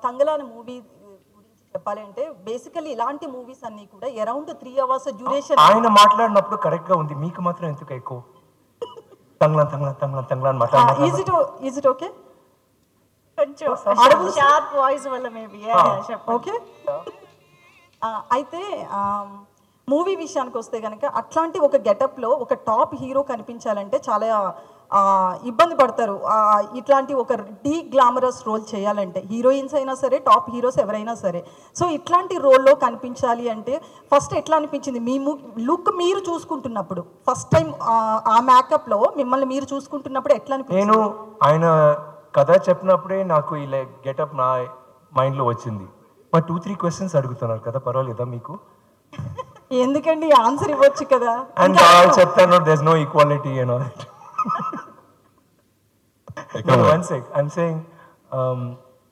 తంగలాన movie గురించి చెప్పాలి అంటే బేసికల్లీ ఇలాంటి మూవీస్ అన్ని కూడా అరౌండ్ 3 hours డ్యూరేషన్. ఆయన మాట్లాడినప్పుడు కరెక్ట్ గా ఉంది, మీకు మాత్రం ఎందుకు ఎక్కువ తంగ్లా తంగ్లా తంగ్లా తంగ్లా అని ఈజ్ ఇట్ ఓకే? కొంచెం Audible, షార్ప్ వాయిస్ వల్ల మేబీ ఓకే. అయితే మూవీ విషయానికి వస్తే కనుక అట్లాంటి ఒక గెటప్లో ఒక టాప్ హీరో కనిపించాలంటే చాలా ఇబ్బంది పడతారు. ఇట్లాంటి ఒక డీ గ్లామరస్ రోల్ చేయాలంటే హీరోయిన్స్ అయినా సరే, టాప్ హీరోస్ ఎవరైనా సరే. సో ఇట్లాంటి రోల్లో కనిపించాలి అంటే ఫస్ట్ ఎట్లా అనిపించింది మీ లుక్ మీరు చూసుకుంటున్నప్పుడు? ఫస్ట్ టైం ఆ మేకప్లో మిమ్మల్ని మీరు చూసుకుంటున్నప్పుడు ఎట్లా అనిపించింది? నేను ఆయన కథ చెప్పినప్పుడే నాకు ఇలా గెటప్ నా మైండ్లో వచ్చింది. మరి 2-3 క్వశ్చన్స్ అడుగుతున్నారు కదా, పర్వాలేదా మీకు? ఎందుకండి, ఆన్సర్ ఇవ్వచ్చు కదా. అండ్ చెప్తాను, there's no equality and all that. No, one sec. I'm saying